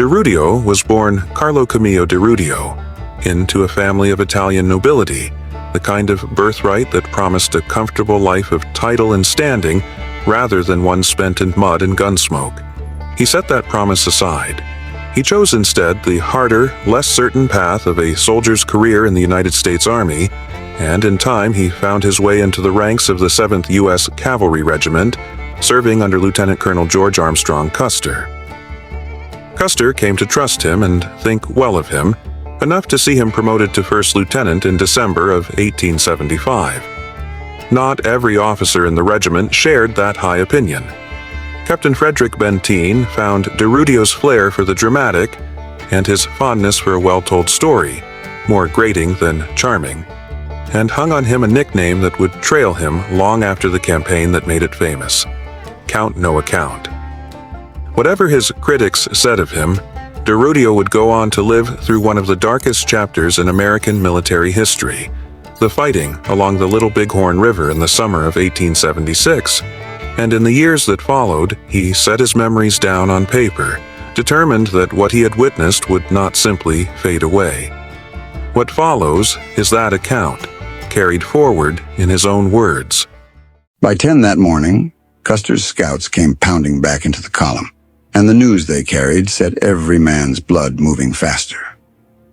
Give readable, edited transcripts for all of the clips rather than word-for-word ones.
Rudio was born Carlo Camillo De Rudio into a family of Italian nobility, the kind of birthright that promised a comfortable life of title and standing rather than one spent in mud and gunsmoke. He set that promise aside. He chose instead the harder, less certain path of a soldier's career in the United States Army, and in time he found his way into the ranks of the 7th U.S. Cavalry Regiment, serving under Lieutenant Colonel George Armstrong Custer. Custer came to trust him and think well of him, enough to see him promoted to first lieutenant in December of 1875. Not every officer in the regiment shared that high opinion. Captain Frederick Benteen found De Rudio's flair for the dramatic and his fondness for a well-told story, more grating than charming, and hung on him a nickname that would trail him long after the campaign that made it famous: Count No Account. Whatever his critics said of him, De Rudio would go on to live through one of the darkest chapters in American military history, the fighting along the Little Bighorn River in the summer of 1876, and in the years that followed, he set his memories down on paper, determined that what he had witnessed would not simply fade away. What follows is that account, carried forward in his own words. By 10 that morning, Custer's scouts came pounding back into the column, and the news they carried set every man's blood moving faster.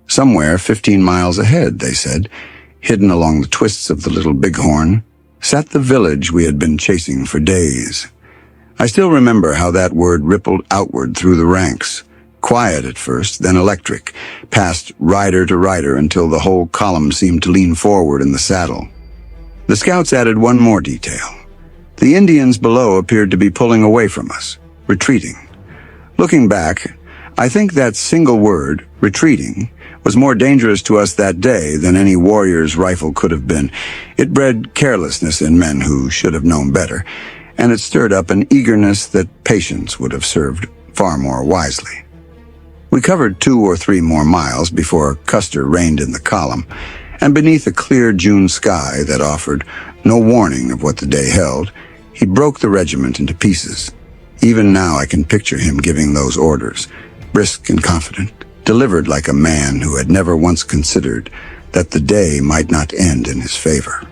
Somewhere 15 miles ahead, they said, hidden along the twists of the Little Bighorn, sat the village we had been chasing for days. I still remember how that word rippled outward through the ranks, quiet at first, then electric, passed rider to rider until the whole column seemed to lean forward in the saddle. The scouts added one more detail. The Indians below appeared to be pulling away from us, retreating. Looking back, I think that single word, retreating, was more dangerous to us that day than any warrior's rifle could have been. It bred carelessness in men who should have known better, and it stirred up an eagerness that patience would have served far more wisely. We covered 2 or 3 more miles before Custer reined in the column, and beneath a clear June sky that offered no warning of what the day held, he broke the regiment into pieces. Even now I can picture him giving those orders, brisk and confident, delivered like a man who had never once considered that the day might not end in his favor.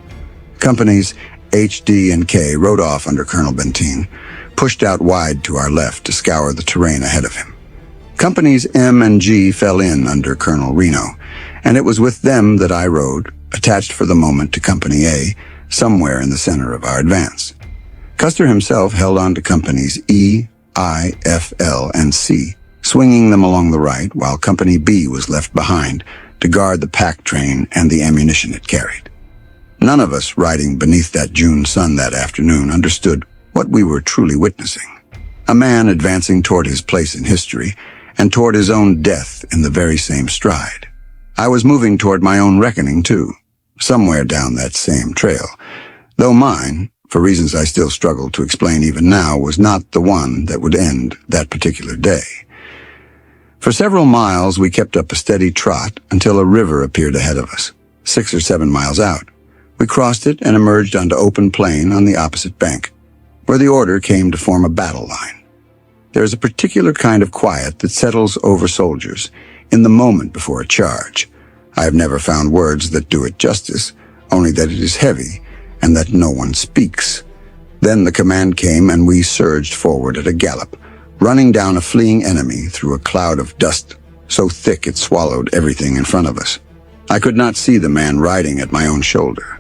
Companies H, D, and K rode off under Colonel Benteen, pushed out wide to our left to scour the terrain ahead of him. Companies M and G fell in under Colonel Reno, and it was with them that I rode, attached for the moment to Company A, somewhere in the center of our advance. Custer himself held on to Companies E, I, F, L, and C, swinging them along the right, while Company B was left behind to guard the pack train and the ammunition it carried. None of us riding beneath that June sun that afternoon understood what we were truly witnessing. A man advancing toward his place in history and toward his own death in the very same stride. I was moving toward my own reckoning, too, somewhere down that same trail, though mine, for reasons I still struggle to explain even now, was not the one that would end that particular day. For several miles, we kept up a steady trot until a river appeared ahead of us, 6 or 7 miles out. We crossed it and emerged onto open plain on the opposite bank, where the order came to form a battle line. There is a particular kind of quiet that settles over soldiers in the moment before a charge. I have never found words that do it justice, only that it is heavy and that no one speaks. Then the command came and we surged forward at a gallop, running down a fleeing enemy through a cloud of dust so thick it swallowed everything in front of us. I could not see the man riding at my own shoulder.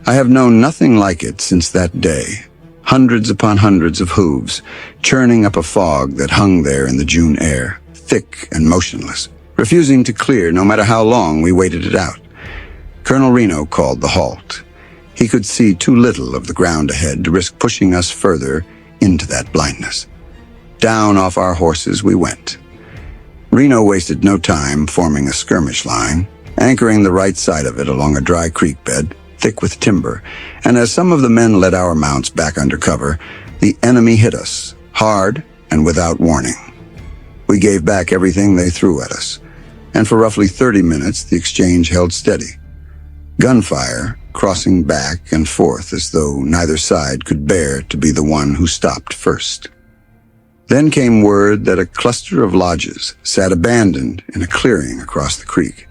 I have known nothing like it since that day. Hundreds upon hundreds of hooves, churning up a fog that hung there in the June air, thick and motionless, refusing to clear no matter how long we waited it out. Colonel Reno called the halt. He could see too little of the ground ahead to risk pushing us further into that blindness. Down off our horses we went. Reno wasted no time forming a skirmish line, anchoring the right side of it along a dry creek bed, thick with timber, and as some of the men led our mounts back under cover, the enemy hit us, hard and without warning. We gave back everything they threw at us, and for roughly 30 minutes the exchange held steady. Gunfire crossing back and forth as though neither side could bear to be the one who stopped first. Then came word that a cluster of lodges sat abandoned in a clearing across the creek,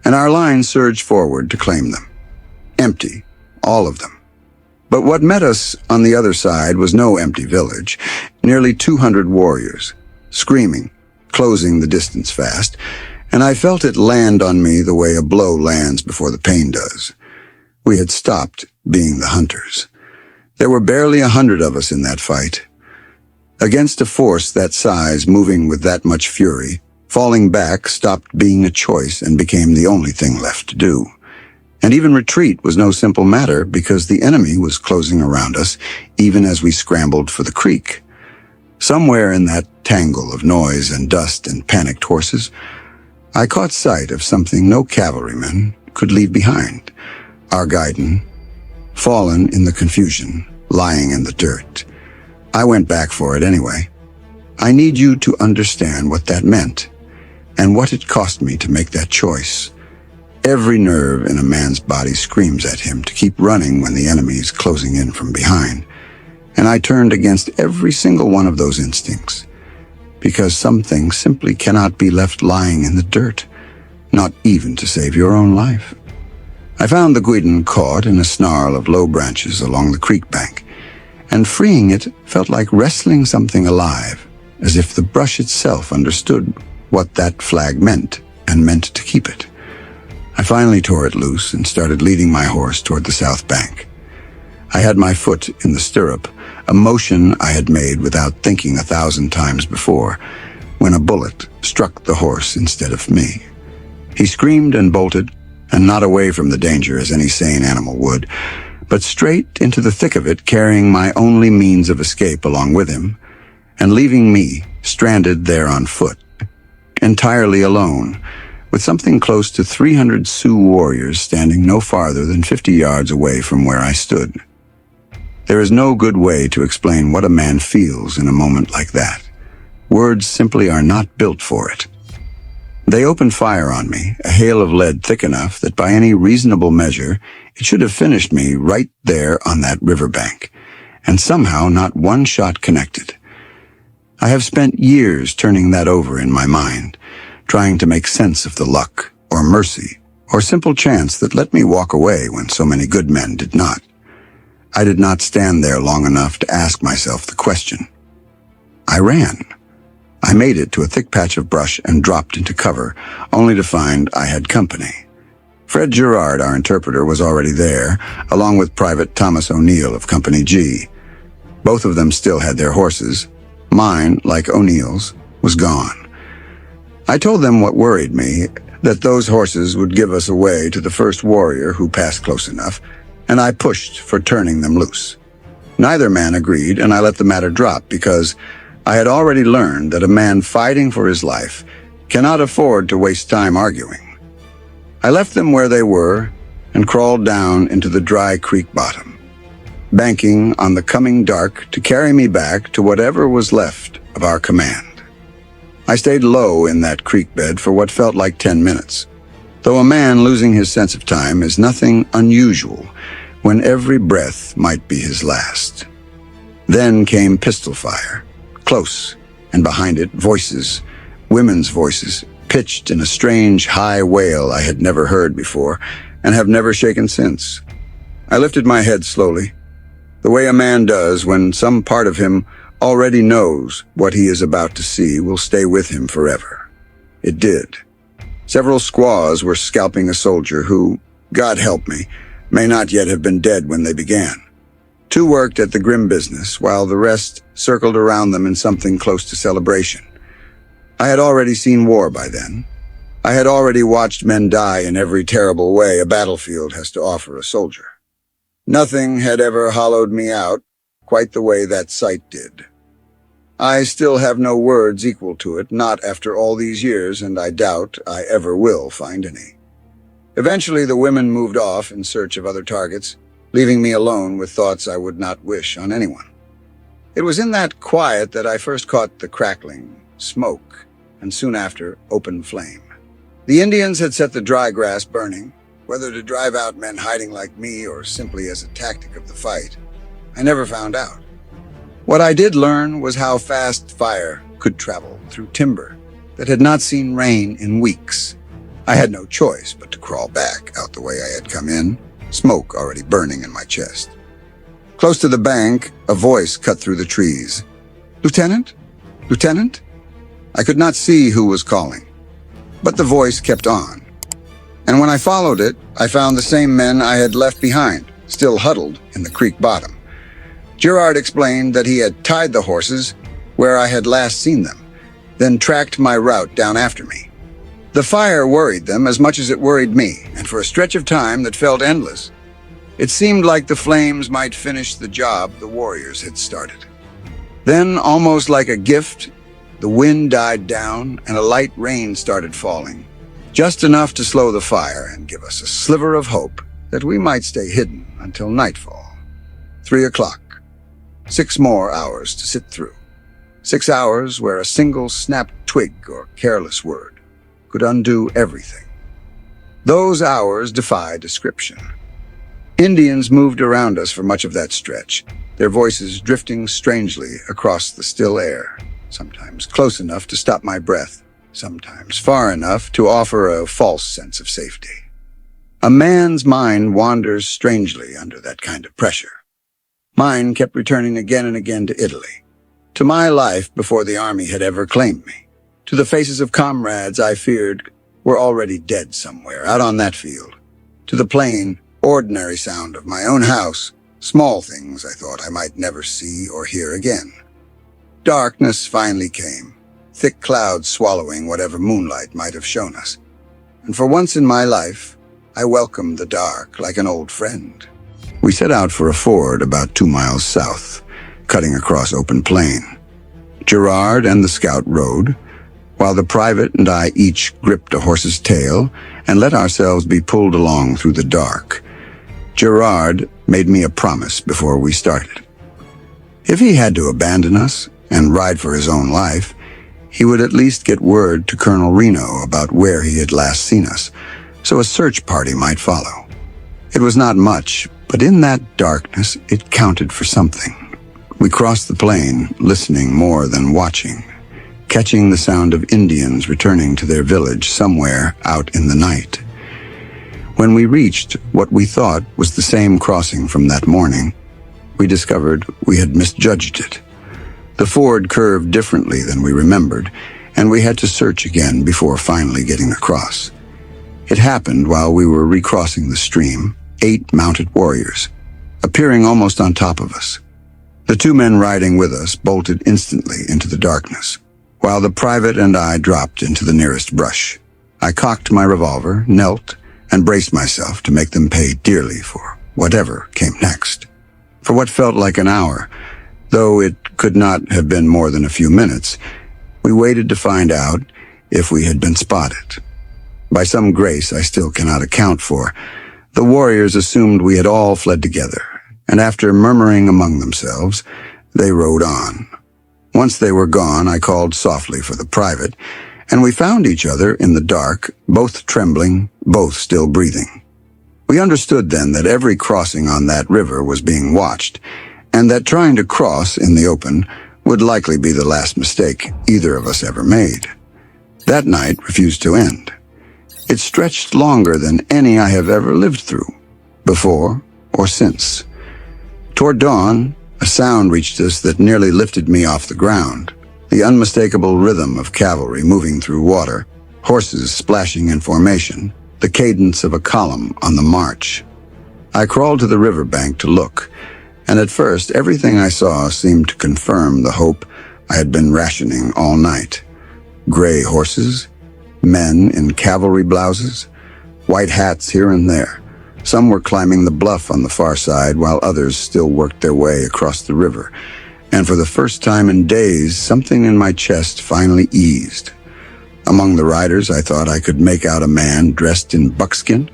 and our line surged forward to claim them. Empty, all of them. But what met us on the other side was no empty village. Nearly 200 warriors, screaming, closing the distance fast, and I felt it land on me the way a blow lands before the pain does. We had stopped being the hunters. There were barely 100 of us in that fight. Against a force that size, moving with that much fury, falling back stopped being a choice and became the only thing left to do. And even retreat was no simple matter because the enemy was closing around us even as we scrambled for the creek. Somewhere in that tangle of noise and dust and panicked horses, I caught sight of something no cavalryman could leave behind. Our guidon, fallen in the confusion, lying in the dirt. I went back for it anyway. I need you to understand what that meant and what it cost me to make that choice. Every nerve in a man's body screams at him to keep running when the enemy is closing in from behind. And I turned against every single one of those instincts, because some things simply cannot be left lying in the dirt, not even to save your own life. I found the guidon caught in a snarl of low branches along the creek bank, and freeing it felt like wrestling something alive, as if the brush itself understood what that flag meant and meant to keep it. I finally tore it loose and started leading my horse toward the south bank. I had my foot in the stirrup, a motion I had made without thinking 1,000 times before, when a bullet struck the horse instead of me. He screamed and bolted, and not away from the danger as any sane animal would, but straight into the thick of it, carrying my only means of escape along with him, and leaving me stranded there on foot, entirely alone, with something close to 300 Sioux warriors standing no farther than 50 yards away from where I stood. There is no good way to explain what a man feels in a moment like that. Words simply are not built for it. They opened fire on me, a hail of lead thick enough that by any reasonable measure, it should have finished me right there on that riverbank, and somehow not one shot connected. I have spent years turning that over in my mind, trying to make sense of the luck, or mercy, or simple chance that let me walk away when so many good men did not. I did not stand there long enough to ask myself the question. I ran. I made it to a thick patch of brush and dropped into cover, only to find I had company. Fred Gerard, our interpreter, was already there, along with Private Thomas O'Neill of Company G. Both of them still had their horses. Mine, like O'Neill's, was gone. I told them what worried me, that those horses would give us away to the first warrior who passed close enough, and I pushed for turning them loose. Neither man agreed, and I let the matter drop because I had already learned that a man fighting for his life cannot afford to waste time arguing. I left them where they were and crawled down into the dry creek bottom, banking on the coming dark to carry me back to whatever was left of our command. I stayed low in that creek bed for what felt like 10 minutes, though a man losing his sense of time is nothing unusual when every breath might be his last. Then came pistol fire, close, and behind it voices, women's voices, pitched in a strange high wail I had never heard before and have never shaken since. I lifted my head slowly, the way a man does when some part of him already knows what he is about to see will stay with him forever. It did. Several squaws were scalping a soldier who, God help me, may not yet have been dead when they began. 2 worked at the grim business, while the rest circled around them in something close to celebration. I had already seen war by then. I had already watched men die in every terrible way a battlefield has to offer a soldier. Nothing had ever hollowed me out quite the way that sight did. I still have no words equal to it, not after all these years, and I doubt I ever will find any. Eventually, the women moved off in search of other targets, leaving me alone with thoughts I would not wish on anyone. It was in that quiet that I first caught the crackling, smoke, and soon after, open flame. The Indians had set the dry grass burning, whether to drive out men hiding like me or simply as a tactic of the fight. I never found out. What I did learn was how fast fire could travel through timber that had not seen rain in weeks. I had no choice but to crawl back out the way I had come in, smoke already burning in my chest. Close to the bank, a voice cut through the trees. "Lieutenant? Lieutenant?" I could not see who was calling, but the voice kept on. And when I followed it, I found the same men I had left behind, still huddled in the creek bottom. Gerard explained that he had tied the horses where I had last seen them, then tracked my route down after me. The fire worried them as much as it worried me, and for a stretch of time that felt endless, it seemed like the flames might finish the job the warriors had started. Then, almost like a gift, the wind died down and a light rain started falling, just enough to slow the fire and give us a sliver of hope that we might stay hidden until nightfall. 3 o'clock. 6 more hours to sit through. 6 hours where a single snapped twig or careless word could undo everything. Those hours defy description. Indians moved around us for much of that stretch, their voices drifting strangely across the still air, sometimes close enough to stop my breath, sometimes far enough to offer a false sense of safety. A man's mind wanders strangely under that kind of pressure. Mine kept returning again and again to Italy, to my life before the army had ever claimed me, to the faces of comrades I feared were already dead somewhere out on that field, to the plain, ordinary sound of my own house, small things I thought I might never see or hear again. Darkness finally came, thick clouds swallowing whatever moonlight might have shown us, and for once in my life, I welcomed the dark like an old friend. We set out for a ford about 2 miles south, cutting across open plain. Gerard and the scout rode, while the private and I each gripped a horse's tail and let ourselves be pulled along through the dark. Gerard made me a promise before we started. If he had to abandon us and ride for his own life, he would at least get word to Colonel Reno about where he had last seen us, so a search party might follow. It was not much, but in that darkness, it counted for something. We crossed the plain, listening more than watching, catching the sound of Indians returning to their village somewhere out in the night. When we reached what we thought was the same crossing from that morning, we discovered we had misjudged it. The ford curved differently than we remembered, and we had to search again before finally getting across. It happened while we were recrossing the stream, 8 mounted warriors, appearing almost on top of us. The 2 men riding with us bolted instantly into the darkness, while the private and I dropped into the nearest brush. I cocked my revolver, knelt, and braced myself to make them pay dearly for whatever came next. For what felt like an hour, though it could not have been more than a few minutes, we waited to find out if we had been spotted. By some grace I still cannot account for, the warriors assumed we had all fled together, and after murmuring among themselves, they rode on. Once they were gone, I called softly for the private, and we found each other in the dark, both trembling, both still breathing. We understood then that every crossing on that river was being watched, and that trying to cross in the open would likely be the last mistake either of us ever made. That night refused to end. It stretched longer than any I have ever lived through, before or since. Toward dawn, a sound reached us that nearly lifted me off the ground, the unmistakable rhythm of cavalry moving through water, horses splashing in formation, the cadence of a column on the march. I crawled to the riverbank to look, and at first everything I saw seemed to confirm the hope I had been rationing all night. Gray horses, men in cavalry blouses, white hats here and there. Some were climbing the bluff on the far side, while others still worked their way across the river. And for the first time in days, something in my chest finally eased. Among the riders, I thought I could make out a man dressed in buckskin,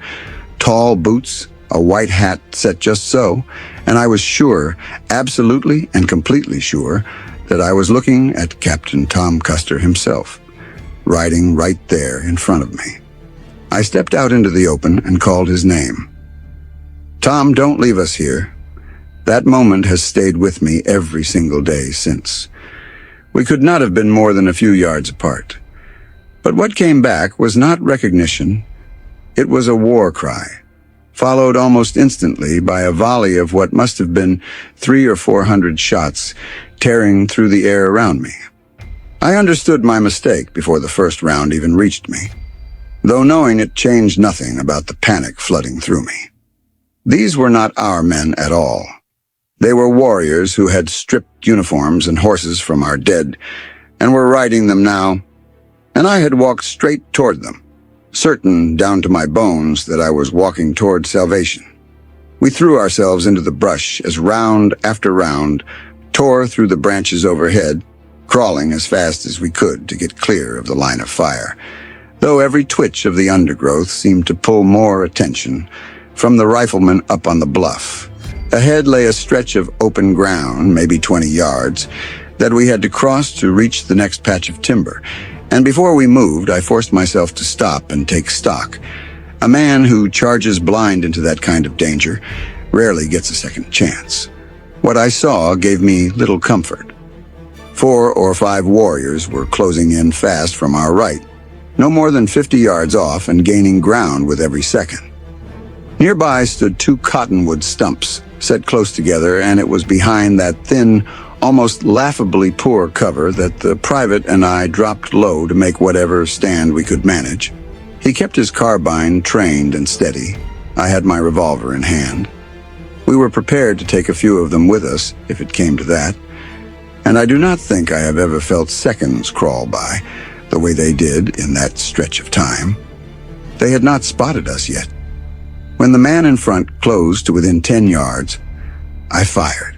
tall boots, a white hat set just so, and I was sure, absolutely and completely sure, that I was looking at Captain Tom Custer himself, riding right there in front of me. I stepped out into the open and called his name. "Tom, don't leave us here. That moment has stayed with me every single day since. We could not have been more than a few yards apart. But what came back was not recognition. It was a war cry, followed almost instantly by a volley of what must have been 300 or 400 shots tearing through the air around me. I understood my mistake before the first round even reached me, though knowing it changed nothing about the panic flooding through me. These were not our men at all. They were warriors who had stripped uniforms and horses from our dead and were riding them now, and I had walked straight toward them, certain down to my bones that I was walking toward salvation. We threw ourselves into the brush as round after round tore through the branches overhead, crawling as fast as we could to get clear of the line of fire, though every twitch of the undergrowth seemed to pull more attention from the riflemen up on the bluff. Ahead lay a stretch of open ground, maybe 20 yards, that we had to cross to reach the next patch of timber. And before we moved, I forced myself to stop and take stock. A man who charges blind into that kind of danger rarely gets a second chance. What I saw gave me little comfort. 4 or 5 warriors were closing in fast from our right, no more than 50 yards off and gaining ground with every second. Nearby stood 2 cottonwood stumps, set close together, and it was behind that thin, almost laughably poor cover that the private and I dropped low to make whatever stand we could manage. He kept his carbine trained and steady. I had my revolver in hand. We were prepared to take a few of them with us, if it came to that, and I do not think I have ever felt seconds crawl by the way they did in that stretch of time. They had not spotted us yet. When the man in front closed to within 10 yards, I fired.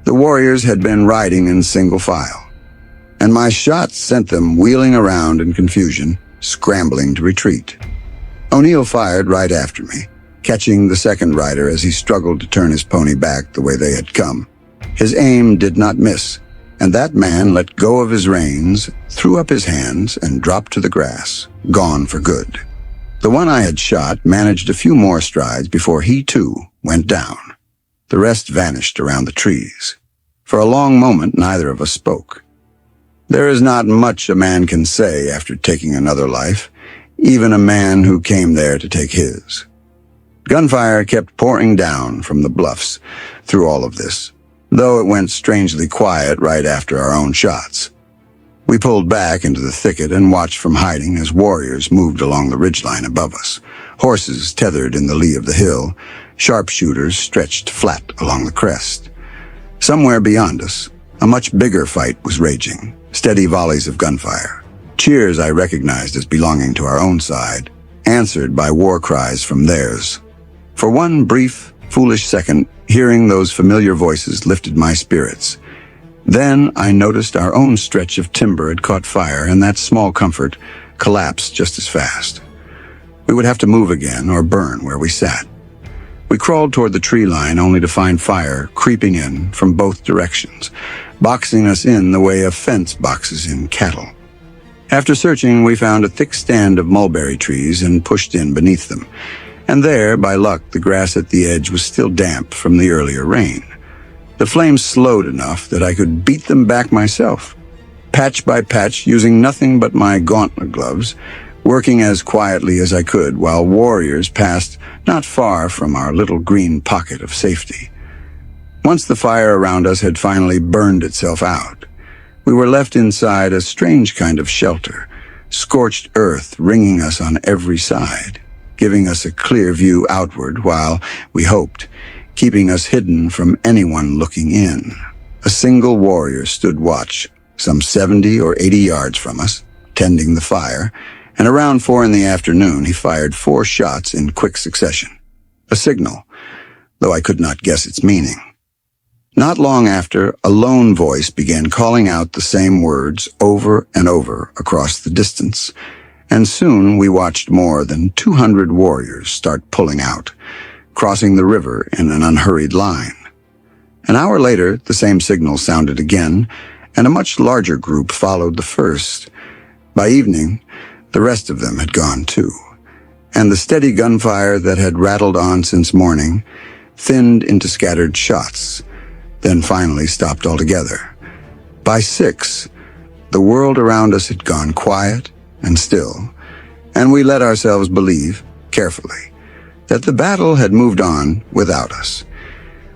The warriors had been riding in single file, and my shots sent them wheeling around in confusion, scrambling to retreat. O'Neill fired right after me, catching the second rider as he struggled to turn his pony back the way they had come. His aim did not miss, and that man let go of his reins, threw up his hands, and dropped to the grass, gone for good. The one I had shot managed a few more strides before he, too, went down. The rest vanished around the trees. For a long moment, neither of us spoke. There is not much a man can say after taking another life, even a man who came there to take his. Gunfire kept pouring down from the bluffs through all of this, though it went strangely quiet right after our own shots. We pulled back into the thicket and watched from hiding as warriors moved along the ridgeline above us, horses tethered in the lee of the hill, sharpshooters stretched flat along the crest. Somewhere beyond us, a much bigger fight was raging, steady volleys of gunfire. Cheers I recognized as belonging to our own side, answered by war cries from theirs. For one brief, foolish second, hearing those familiar voices lifted my spirits. Then I noticed our own stretch of timber had caught fire, and that small comfort collapsed just as fast. We would have to move again or burn where we sat. We crawled toward the tree line only to find fire creeping in from both directions, boxing us in the way a fence boxes in cattle. After searching, we found a thick stand of mulberry trees and pushed in beneath them. And there, by luck, the grass at the edge was still damp from the earlier rain. The flames slowed enough that I could beat them back myself, patch by patch, using nothing but my gauntlet gloves, working as quietly as I could while warriors passed not far from our little green pocket of safety. Once the fire around us had finally burned itself out, we were left inside a strange kind of shelter, scorched earth ringing us on every side, giving us a clear view outward while, we hoped, keeping us hidden from anyone looking in. A single warrior stood watch, some 70 or 80 yards from us, tending the fire, and around 4 in the afternoon he fired 4 shots in quick succession. A signal, though I could not guess its meaning. Not long after, a lone voice began calling out the same words over and over across the distance, and soon we watched more than 200 warriors start pulling out, crossing the river in an unhurried line. An hour later, the same signal sounded again, and a much larger group followed the first. By evening, the rest of them had gone too, and the steady gunfire that had rattled on since morning, thinned into scattered shots, then finally stopped altogether. By 6, the world around us had gone quiet and still, and we let ourselves believe, carefully, that the battle had moved on without us.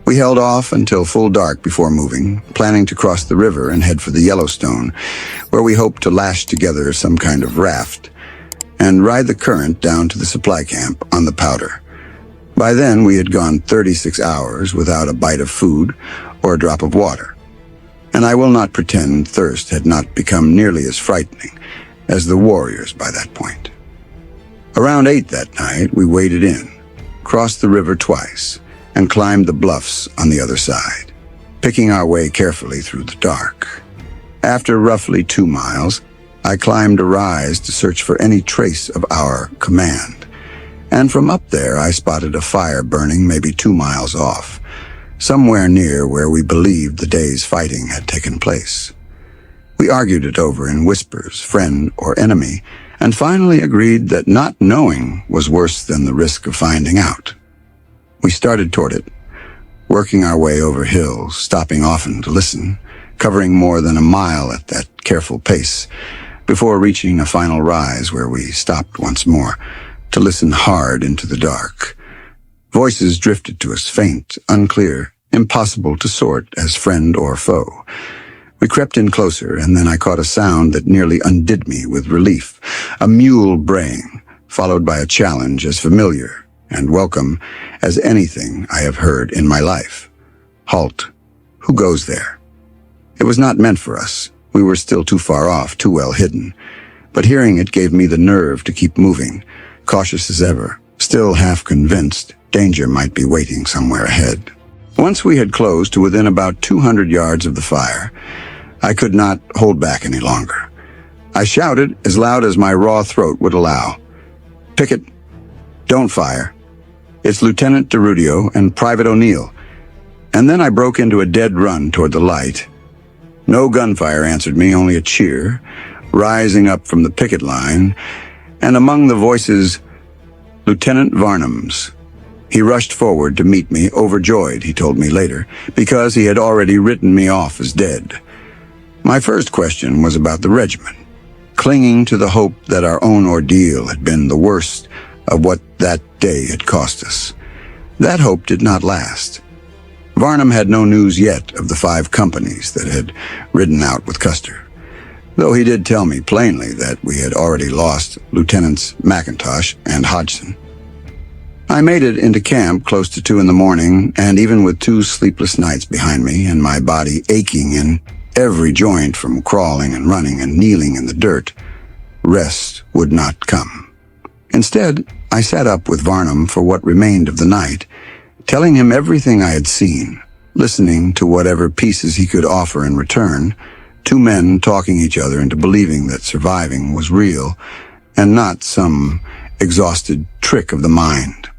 We held off until full dark before moving, planning to cross the river and head for the Yellowstone, where we hoped to lash together some kind of raft and ride the current down to the supply camp on the Powder. By then, we had gone 36 hours without a bite of food or a drop of water, and I will not pretend thirst had not become nearly as frightening as the warriors by that point. Around 8 that night, we waded in, crossed the river twice, and climbed the bluffs on the other side, picking our way carefully through the dark. After roughly 2 miles, I climbed a rise to search for any trace of our command, and from up there I spotted a fire burning maybe 2 miles off, somewhere near where we believed the day's fighting had taken place. We argued it over in whispers, friend or enemy, and finally agreed that not knowing was worse than the risk of finding out. We started toward it, working our way over hills, stopping often to listen, covering more than a mile at that careful pace, before reaching a final rise where we stopped once more to listen hard into the dark. Voices drifted to us, faint, unclear, impossible to sort as friend or foe. We crept in closer, and then I caught a sound that nearly undid me with relief, a mule braying, followed by a challenge as familiar and welcome as anything I have heard in my life. Halt. Who goes there? It was not meant for us. We were still too far off, too well hidden. But hearing it gave me the nerve to keep moving, cautious as ever, still half convinced danger might be waiting somewhere ahead. Once we had closed to within about 200 yards of the fire, I could not hold back any longer. I shouted as loud as my raw throat would allow. "Pickett, don't fire. It's Lieutenant De Rudio and Private O'Neill." And then I broke into a dead run toward the light. No gunfire answered me, only a cheer, rising up from the picket line, and among the voices, Lieutenant Varnum's. He rushed forward to meet me, overjoyed, he told me later, because he had already written me off as dead. My first question was about the regiment, clinging to the hope that our own ordeal had been the worst of what that day had cost us. That hope did not last. Varnum had no news yet of the 5 companies that had ridden out with Custer, though he did tell me plainly that we had already lost Lieutenants McIntosh and Hodgson. I made it into camp close to 2 in the morning, and even with 2 sleepless nights behind me and my body aching in every joint from crawling and running and kneeling in the dirt, rest would not come. Instead, I sat up with Varnum for what remained of the night, telling him everything I had seen, listening to whatever pieces he could offer in return, 2 men talking each other into believing that surviving was real and not some exhausted trick of the mind.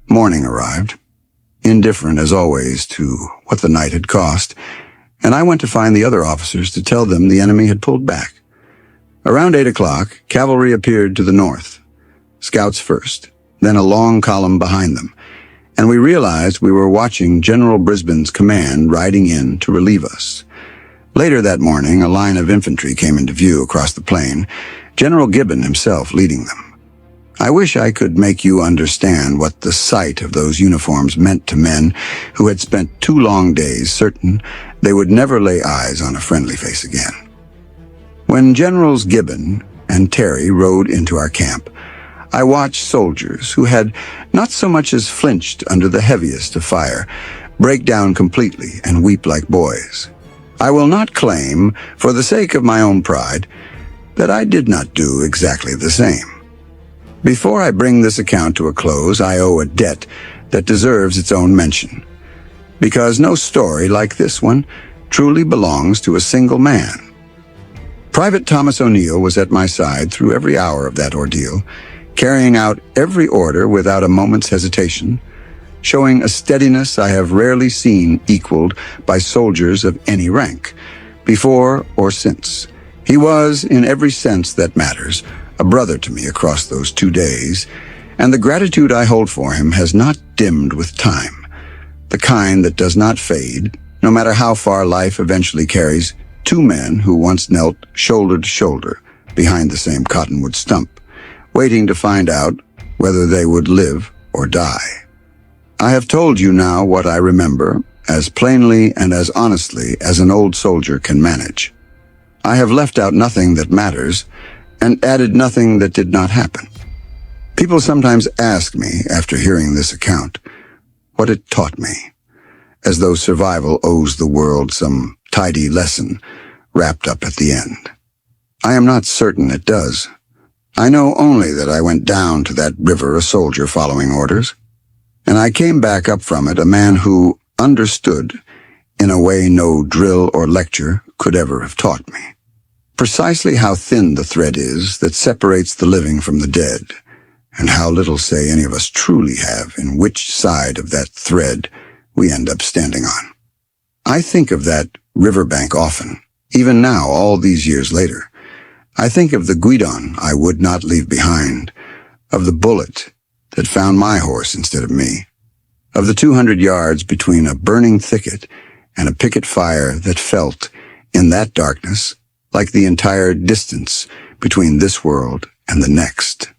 Morning arrived, indifferent as always to what the night had cost, and I went to find the other officers to tell them the enemy had pulled back. Around 8 o'clock, cavalry appeared to the north. Scouts first, then a long column behind them, and we realized we were watching General Brisbane's command riding in to relieve us. Later that morning, a line of infantry came into view across the plain, General Gibbon himself leading them. I wish I could make you understand what the sight of those uniforms meant to men who had spent 2 long days certain they would never lay eyes on a friendly face again. When Generals Gibbon and Terry rode into our camp, I watched soldiers who had not so much as flinched under the heaviest of fire break down completely and weep like boys. I will not claim, for the sake of my own pride, that I did not do exactly the same. Before I bring this account to a close, I owe a debt that deserves its own mention, because no story like this one truly belongs to a single man. Private Thomas O'Neill was at my side through every hour of that ordeal, carrying out every order without a moment's hesitation, showing a steadiness I have rarely seen equaled by soldiers of any rank, before or since. He was, in every sense that matters, a brother to me across those 2 days, and the gratitude I hold for him has not dimmed with time. the kind that does not fade, no matter how far life eventually carries two men who once knelt shoulder to shoulder behind the same cottonwood stump, waiting to find out whether they would live or die. I have told you now what I remember, as plainly and as honestly as an old soldier can manage. I have left out nothing that matters and added nothing that did not happen. People sometimes ask me, after hearing this account, what it taught me, as though survival owes the world some tidy lesson wrapped up at the end. I am not certain it does. I know only that I went down to that river a soldier following orders, and I came back up from it a man who understood in a way no drill or lecture could ever have taught me. Precisely how thin the thread is that separates the living from the dead, and how little say any of us truly have in which side of that thread we end up standing on. I think of that riverbank often, even now, all these years later. I think of the guidon I would not leave behind, of the bullet that found my horse instead of me, of the 200 yards between a burning thicket and a picket fire that felt, in that darkness, like the entire distance between this world and the next.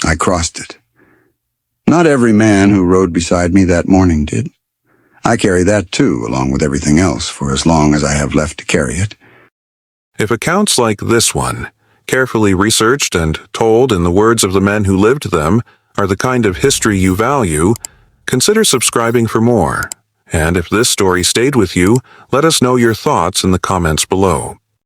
I crossed it. Not every man who rode beside me that morning did. I carry that too, along with everything else, for as long as I have left to carry it. If accounts like this one, carefully researched and told in the words of the men who lived them, are the kind of history you value, consider subscribing for more. And if this story stayed with you, let us know your thoughts in the comments below.